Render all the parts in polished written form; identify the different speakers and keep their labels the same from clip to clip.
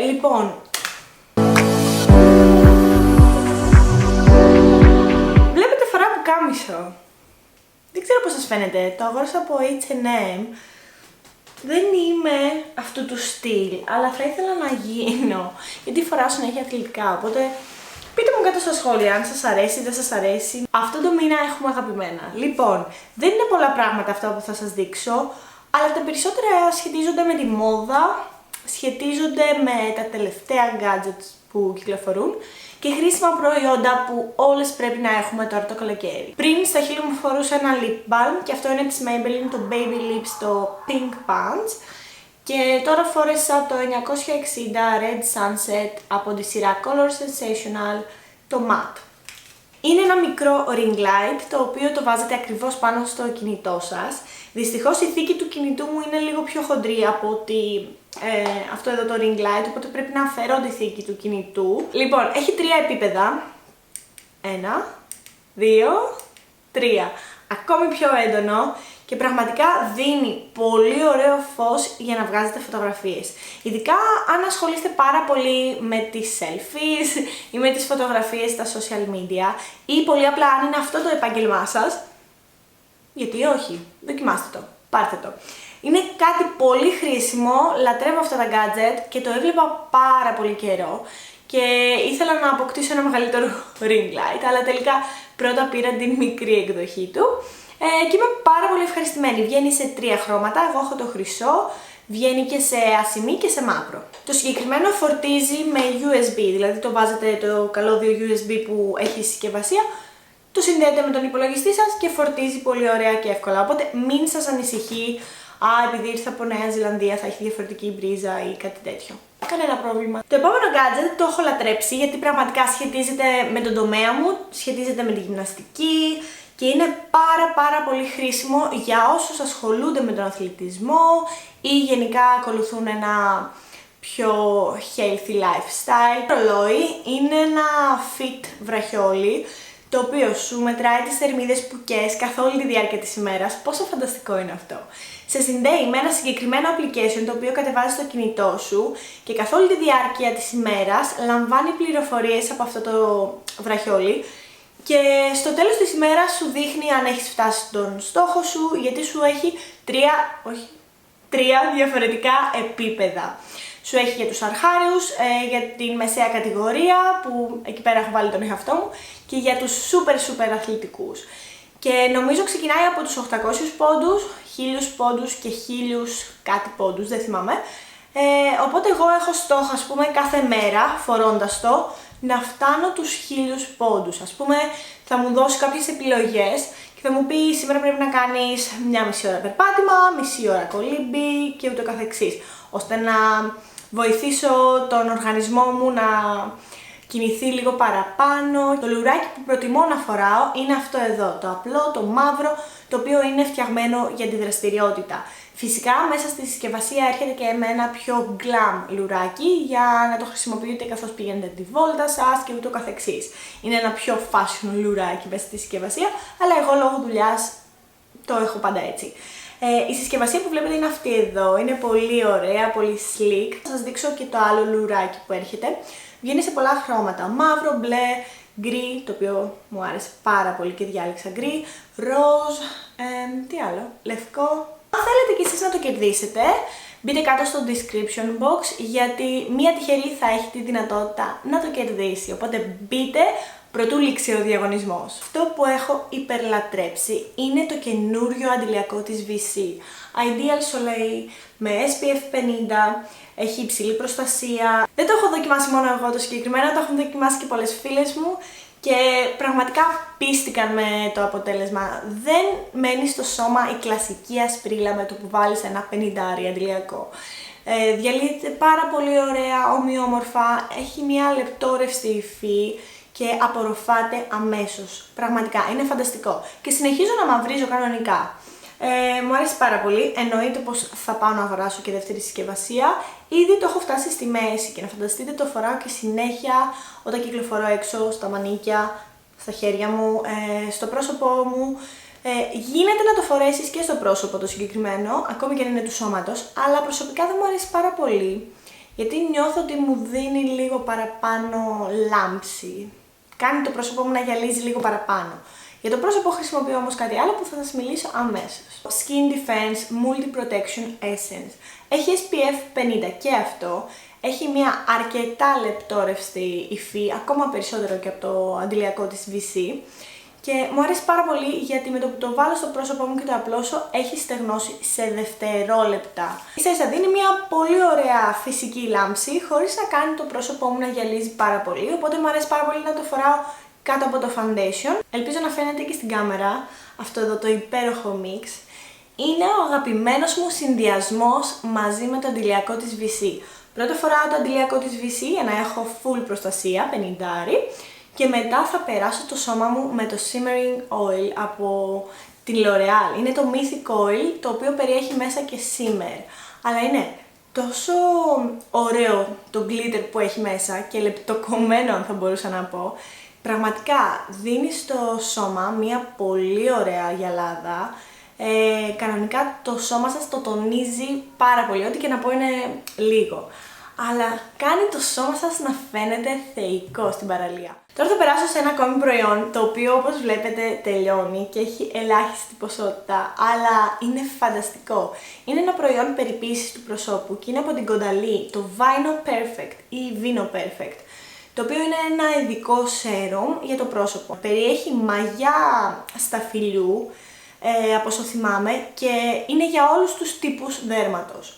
Speaker 1: Λοιπόν, βλέπετε φορά πουκάμισο. Δεν ξέρω πώς σας φαίνεται, το αγόρασα από H&M. Δεν είμαι αυτού του στυλ, αλλά θα ήθελα να γίνω, γιατί φοράω συνέχεια αθλητικά, οπότε πείτε μου κάτω στα σχόλια αν σας αρέσει, δεν σας αρέσει. Αυτό το μήνα έχουμε αγαπημένα. Λοιπόν, δεν είναι πολλά πράγματα αυτά που θα σας δείξω, αλλά τα περισσότερα σχετίζονται με τη μόδα, σχετίζονται με τα τελευταία gadgets που κυκλοφορούν και χρήσιμα προϊόντα που όλες πρέπει να έχουμε τώρα το καλοκαίρι. Πριν στα χείλη μου φορούσα ένα lip balm και αυτό είναι της Maybelline, το Baby Lips, το Pink Punch. Και τώρα φόρεσα το 960 Red Sunset από τη σειρά Color Sensational, το Matte. Είναι ένα μικρό ring light το οποίο το βάζετε ακριβώς πάνω στο κινητό σας. Δυστυχώς η θήκη του κινητού μου είναι λίγο πιο χοντρή από ότι αυτό εδώ το ring light, οπότε πρέπει να αφαιρώ τη θήκη του κινητού. Λοιπόν, έχει 3 επίπεδα. 1, 2, 3. Ακόμη πιο έντονο και πραγματικά δίνει πολύ ωραίο φως για να βγάζετε φωτογραφίες. Ειδικά αν ασχολείστε πάρα πολύ με τις selfies ή με τις φωτογραφίες στα social media ή πολύ απλά αν είναι αυτό το επάγγελμά σας, γιατί όχι, δοκιμάστε το, πάρτε το. Είναι κάτι πολύ χρήσιμο, λατρεύω αυτά τα gadget και το έβλεπα πάρα πολύ καιρό και ήθελα να αποκτήσω ένα μεγαλύτερο ring light, αλλά τελικά πρώτα πήρα την μικρή εκδοχή του και είμαι πάρα πολύ ευχαριστημένη. Βγαίνει σε 3 χρώματα, εγώ έχω το χρυσό, βγαίνει και σε ασημή και σε μαύρο. Το συγκεκριμένο φορτίζει με USB, δηλαδή το βάζετε το καλώδιο USB που έχει συσκευασία, το συνδέετε με τον υπολογιστή σας και φορτίζει πολύ ωραία και εύκολα, οπότε μην σας ανησυχεί επειδή ήρθα από Νέα Ζηλανδία θα έχει διαφορετική μπρίζα ή κάτι τέτοιο. Κανένα πρόβλημα. Το επόμενο gadget το έχω λατρέψει γιατί πραγματικά σχετίζεται με τον τομέα μου, σχετίζεται με τη γυμναστική και είναι πάρα πολύ χρήσιμο για όσους ασχολούνται με τον αθλητισμό ή γενικά ακολουθούν ένα πιο healthy lifestyle. Το ρολόι είναι ένα fit βραχιόλι το οποίο σου μετράει τις θερμίδες που καις καθ' όλη τη διάρκεια της ημέρας. Πόσο φανταστικό είναι αυτό. Σε συνδέει με ένα συγκεκριμένο application το οποίο κατεβάζεις στο κινητό σου και καθ' όλη τη διάρκεια της ημέρας λαμβάνει πληροφορίες από αυτό το βραχιόλι και στο τέλος της ημέρας σου δείχνει αν έχεις φτάσει τον στόχο σου, γιατί σου έχει 3 διαφορετικά επίπεδα. Σου έχει για τους αρχάριους, για την μεσαία κατηγορία που εκεί πέρα έχω βάλει τον εαυτό μου και για τους super αθλητικούς. Και νομίζω ξεκινάει από τους 800 πόντους, 1000 πόντους και 1000 κάτι πόντους, δεν θυμάμαι. Οπότε εγώ έχω στόχο, ας πούμε, κάθε μέρα φορώντας το να φτάνω τους 1000 πόντους. Ας πούμε, θα μου δώσει κάποιες επιλογές και θα μου πει σήμερα πρέπει να κάνεις μια μισή ώρα περπάτημα, μισή ώρα κολύμπι και ούτω καθεξής, ώστε να βοηθήσω τον οργανισμό μου να κινηθεί λίγο παραπάνω. Το λουράκι που προτιμώ να φοράω είναι αυτό εδώ, το απλό, το μαύρο, το οποίο είναι φτιαγμένο για τη δραστηριότητα. Φυσικά μέσα στη συσκευασία έρχεται και με ένα πιο glam λουράκι για να το χρησιμοποιείτε καθώς πηγαίνετε τη βόλτα σας και ούτω καθεξής. Είναι ένα πιο fashion λουράκι μέσα στη συσκευασία, αλλά εγώ λόγω δουλειάς το έχω πάντα έτσι. Η συσκευασία που βλέπετε είναι αυτή εδώ, είναι πολύ ωραία, πολύ sleek. Θα σας δείξω και το άλλο λουράκι που έρχεται. Βγαίνει σε πολλά χρώματα, μαύρο, μπλε, γκρι, το οποίο μου άρεσε πάρα πολύ και διάλεξα γκρι, ροζ, τι άλλο, λευκό. Αν θέλετε κι εσείς να το κερδίσετε, μπείτε κάτω στο description box γιατί μία τυχερή θα έχει τη δυνατότητα να το κερδίσει, οπότε μπείτε προτού λήξει ο διαγωνισμός. Αυτό που έχω υπερλατρέψει είναι το καινούριο αντιλιακό της VC. Ideal Soleil με SPF 50, έχει υψηλή προστασία. Δεν το έχω δοκιμάσει μόνο εγώ το συγκεκριμένο, το έχουν δοκιμάσει και πολλές φίλες μου και πραγματικά πίστηκαν με το αποτέλεσμα. Δεν μένει στο σώμα η κλασική ασπρίλα με το που βάλεις ένα 50 αντιλιακό. Διαλύεται πάρα πολύ ωραία, ομοιόμορφα, έχει μια λεπτόρευστη υφή και απορροφάται αμέσως. Πραγματικά είναι φανταστικό. Και συνεχίζω να μαυρίζω κανονικά. Μου αρέσει πάρα πολύ. Εννοείται πως θα πάω να αγοράσω και δεύτερη συσκευασία. Ήδη το έχω φτάσει στη μέση και να φανταστείτε το φοράω και συνέχεια όταν κυκλοφορώ έξω, στα μανίκια, στα χέρια μου, στο πρόσωπό μου. Γίνεται να το φορέσεις και στο πρόσωπο το συγκεκριμένο, ακόμη και αν είναι του σώματος, αλλά προσωπικά δεν μου αρέσει πάρα πολύ. γιατί νιώθω ότι μου δίνει λίγο παραπάνω λάμψη. Κάνει το πρόσωπό μου να γυαλίζει λίγο παραπάνω. Για το πρόσωπο χρησιμοποιώ όμως κάτι άλλο που θα σας μιλήσω αμέσως. Skin Defense Multi Protection Essence. Έχει SPF 50 και αυτό. Έχει μια αρκετά λεπτόρευστη υφή, ακόμα περισσότερο και από το αντιλιακό της VC. Και μου αρέσει πάρα πολύ γιατί με το που το βάλω στο πρόσωπό μου και το απλώσω έχει στεγνώσει σε δευτερόλεπτα. Ίσα-ίσα δίνει μια πολύ ωραία φυσική λάμψη χωρίς να κάνει το πρόσωπό μου να γυαλίζει πάρα πολύ. Οπότε μου αρέσει πάρα πολύ να το φοράω κάτω από το foundation. Ελπίζω να φαίνεται και στην κάμερα αυτό εδώ το υπέροχο mix. Είναι ο αγαπημένος μου συνδυασμός μαζί με το αντιλιακό της VC. Πρώτα φοράω το αντιλιακό της VC για να έχω full προστασία, 50. Και μετά θα περάσω το σώμα μου με το Shimmering Oil από την L'Oreal. Είναι το Mythic Oil, το οποίο περιέχει μέσα και shimmer. Αλλά είναι τόσο ωραίο το glitter που έχει μέσα και λεπτοκομμένο, αν θα μπορούσα να πω. Πραγματικά δίνει στο σώμα μια πολύ ωραία γυαλάδα. Κανονικά το σώμα σας το τονίζει πάρα πολύ, ό,τι και να πω είναι λίγο. Αλλά κάνει το σώμα σας να φαίνεται θεϊκό στην παραλία. Τώρα θα περάσω σε ένα ακόμη προϊόν, το οποίο όπως βλέπετε τελειώνει και έχει ελάχιστη ποσότητα, αλλά είναι φανταστικό. Είναι ένα προϊόν περιποίησης του προσώπου και είναι από την Caudalie, το Vino Perfect ή Vino Perfect, το οποίο είναι ένα ειδικό σέρουμ για το πρόσωπο. Περιέχει μαγιά σταφυλιού, από όσο θυμάμαι, και είναι για όλους τους τύπους δέρματος.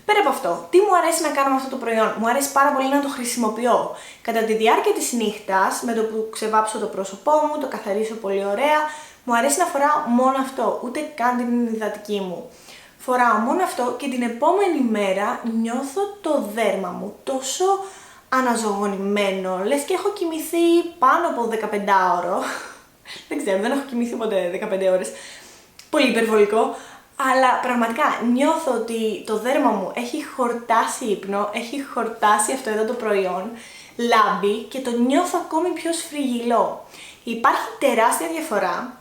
Speaker 1: Πέρα από αυτό, τι μου αρέσει να κάνω με αυτό το προϊόν? Μου αρέσει πάρα πολύ να το χρησιμοποιώ κατά τη διάρκεια της νύχτας, με το που ξεβάψω το πρόσωπό μου, το καθαρίσω πολύ ωραία. Μου αρέσει να φοράω μόνο αυτό, ούτε καν την υδατική μου. Φοράω μόνο αυτό και την επόμενη μέρα νιώθω το δέρμα μου τόσο αναζωογονημένο, λες και έχω κοιμηθεί πάνω από 15ωρο. Δεν ξέρω, δεν έχω κοιμηθεί ποτέ 15 ώρες. Πολύ υπερβολικό. Αλλά πραγματικά νιώθω ότι το δέρμα μου έχει χορτάσει ύπνο, έχει χορτάσει αυτό εδώ το προϊόν, λάμπει και το νιώθω ακόμη πιο σφριγγυλό. Υπάρχει τεράστια διαφορά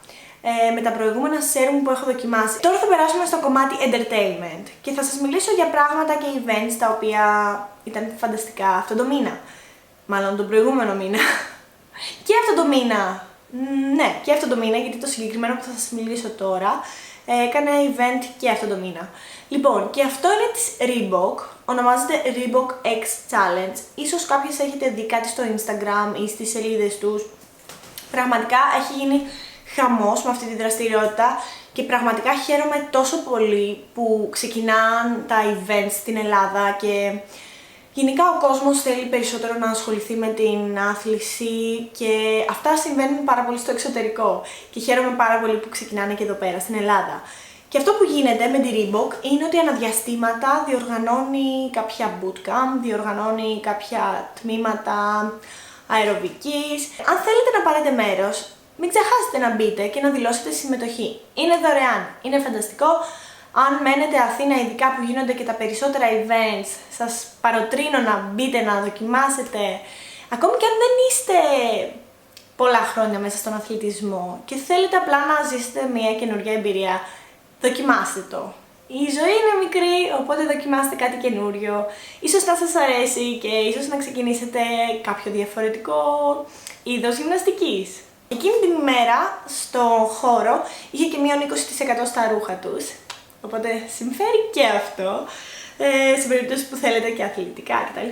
Speaker 1: με τα προηγούμενα serum που έχω δοκιμάσει. Τώρα θα περάσουμε στο κομμάτι entertainment και θα σας μιλήσω για πράγματα και events τα οποία ήταν φανταστικά αυτό το μήνα. Μάλλον τον προηγούμενο μήνα. Και αυτό το μήνα. Ναι, και αυτό το μήνα, γιατί το συγκεκριμένο που θα σας μιλήσω τώρα έκανε event και αυτό το μήνα. Λοιπόν, και αυτό είναι της Reebok, ονομάζεται Reebok X Challenge. Ίσως κάποιες έχετε δει κάτι στο Instagram ή στις σελίδες τους. Πραγματικά έχει γίνει χαμός με αυτή τη δραστηριότητα και πραγματικά χαίρομαι τόσο πολύ που ξεκινάν τα events στην Ελλάδα και γενικά ο κόσμος θέλει περισσότερο να ασχοληθεί με την άθληση και αυτά συμβαίνουν πάρα πολύ στο εξωτερικό και χαίρομαι πάρα πολύ που ξεκινάνε και εδώ πέρα στην Ελλάδα. Και αυτό που γίνεται με τη Reebok είναι ότι αναδιαστήματα διοργανώνει κάποια bootcamp, διοργανώνει κάποια τμήματα αεροβικής. Αν θέλετε να πάρετε μέρος, μην ξεχάσετε να μπείτε και να δηλώσετε συμμετοχή. Είναι δωρεάν, είναι φανταστικό. Αν μένετε Αθήνα, ειδικά που γίνονται και τα περισσότερα events, σας παροτρύνω να μπείτε, να δοκιμάσετε. Ακόμη και αν δεν είστε πολλά χρόνια μέσα στον αθλητισμό και θέλετε απλά να ζήσετε μια καινούργια εμπειρία, δοκιμάστε το. Η ζωή είναι μικρή, οπότε δοκιμάστε κάτι καινούριο. Ίσως να σας αρέσει και ίσως να ξεκινήσετε κάποιο διαφορετικό είδος γυμναστικής. Εκείνη την ημέρα, στο χώρο, είχε και μείον 20% στα ρούχα τους. Οπότε συμφέρει και αυτό, σε περίπτωση που θέλετε και αθλητικά κτλ.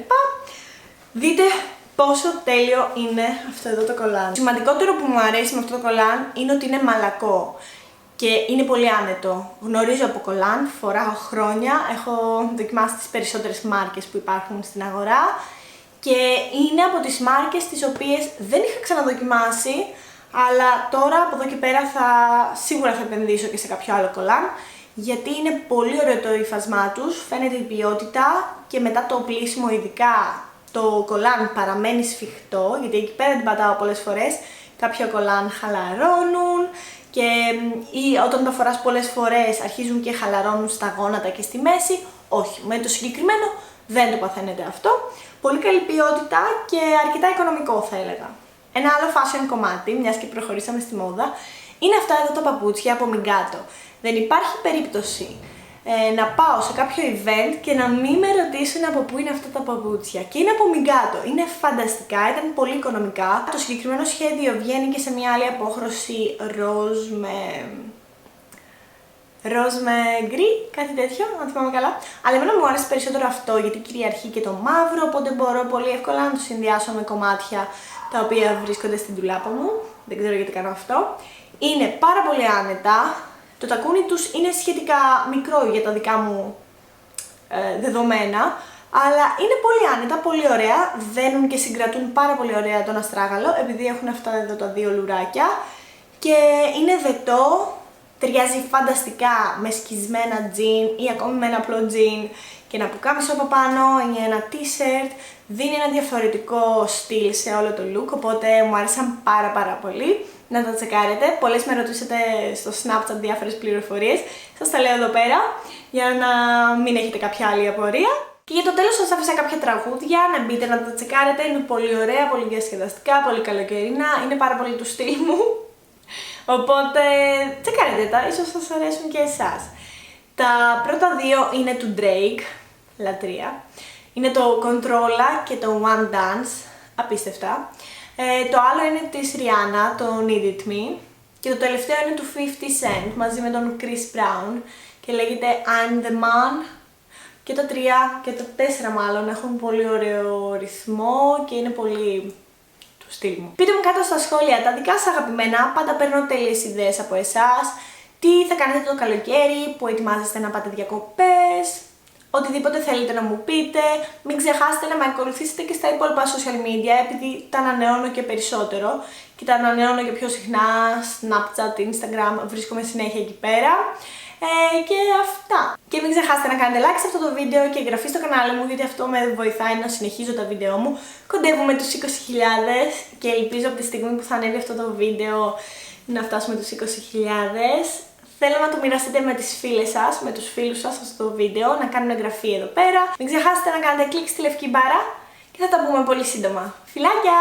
Speaker 1: Δείτε πόσο τέλειο είναι αυτό εδώ το κολάν. Το σημαντικότερο που μου αρέσει με αυτό το κολάν είναι ότι είναι μαλακό και είναι πολύ άνετο. Γνωρίζω από κολάν, φοράω χρόνια, έχω δοκιμάσει τις περισσότερες μάρκες που υπάρχουν στην αγορά και είναι από τις μάρκες τις οποίες δεν είχα ξαναδοκιμάσει, αλλά τώρα από εδώ και πέρα σίγουρα θα επενδύσω και σε κάποιο άλλο κολάν, γιατί είναι πολύ ωραίο το υφασμά τους, φαίνεται η ποιότητα και μετά το πλύσιμο ειδικά το κολάν παραμένει σφιχτό, γιατί εκεί πέρα την πατάω πολλές φορές, κάποια κολάν χαλαρώνουν ή όταν το φοράς πολλές φορές αρχίζουν και χαλαρώνουν στα γόνατα και στη μέση. Όχι, με το συγκεκριμένο δεν το παθαίνετε αυτό. Πολύ καλή ποιότητα και αρκετά οικονομικό θα έλεγα. Ένα άλλο fashion κομμάτι, μιας και προχωρήσαμε στη μόδα, είναι αυτά εδώ τα παπούτσια από Migato. Δεν υπάρχει περίπτωση να πάω σε κάποιο event και να μην με ρωτήσουν από πού είναι αυτά τα παπούτσια. Και είναι από Μιγκάτο. Είναι φανταστικά, ήταν πολύ οικονομικά. Το συγκεκριμένο σχέδιο βγαίνει και σε μια άλλη απόχρωση ροζ με γκρι, κάτι τέτοιο, αν θυμάμαι καλά. Αλλά εμένα μου άρεσε περισσότερο αυτό γιατί κυριαρχεί και το μαύρο, οπότε μπορώ πολύ εύκολα να το συνδυάσω με κομμάτια τα οποία βρίσκονται στην ντουλάπα μου. Δεν ξέρω γιατί κάνω αυτό. Είναι πάρα πολύ άνετα. Το τακούνι τους είναι σχετικά μικρό για τα δικά μου δεδομένα, αλλά είναι πολύ άνετα, πολύ ωραία. Δένουν και συγκρατούν πάρα πολύ ωραία τον αστράγαλο, επειδή έχουν αυτά εδώ τα δύο λουράκια. Και είναι δετό. Ταιριάζει φανταστικά με σκισμένα τζιν ή ακόμη με ένα απλό τζιν και ένα πουκάμισο από πάνω ή ένα t-shirt. Δίνει ένα διαφορετικό στυλ σε όλο το look, οπότε μου άρεσαν πάρα πολύ. Να τα τσεκάρετε. Πολλές με ρωτήσατε στο Snapchat διάφορες πληροφορίες. Σας τα λέω εδώ πέρα για να μην έχετε κάποια άλλη απορία. Και για το τέλος σας άφησα κάποια τραγούδια να μπείτε να τα τσεκάρετε. Είναι πολύ ωραία, πολύ διασκεδαστικά, πολύ καλοκαιρινά. Είναι πάρα πολύ του στυλ μου. Οπότε τσεκάρετε τα, ίσως σας αρέσουν και εσάς. Τα πρώτα δύο είναι του Drake, λατρεία. Είναι το Controlla και το One Dance, απίστευτα. Το άλλο είναι της Rihanna, το Need It Me. Και το τελευταίο είναι του 50 Cent μαζί με τον Chris Brown και λέγεται I'm the Man. Και το 3 και το 4 μάλλον έχουν πολύ ωραίο ρυθμό και είναι πολύ του στυλ μου. Πείτε μου κάτω στα σχόλια τα δικά σας αγαπημένα, πάντα παίρνω τέλειες ιδέες από εσάς. Τι θα κάνετε το καλοκαίρι, που ετοιμάζεστε να πάτε διακοπές, οτιδήποτε θέλετε να μου πείτε. Μην ξεχάσετε να με ακολουθήσετε και στα υπόλοιπα social media, επειδή τα ανανεώνω και περισσότερο και τα ανανεώνω και πιο συχνά, Snapchat, Instagram, βρίσκομαι συνέχεια εκεί πέρα. Και αυτά. Και μην ξεχάσετε να κάνετε like σε αυτό το βίντεο και εγγραφή στο κανάλι μου, γιατί αυτό με βοηθάει να συνεχίζω τα βίντεο μου. Κοντεύουμε τους 20.000 και ελπίζω από τη στιγμή που θα ανέβει αυτό το βίντεο να φτάσουμε τους 20.000. Θέλω να το μοιραστείτε με τις φίλες σας, με τους φίλους σας αυτό το βίντεο, να κάνουν εγγραφή εδώ πέρα. Μην ξεχάσετε να κάνετε κλικ στη λευκή μπάρα και θα τα πούμε πολύ σύντομα. Φιλάκια!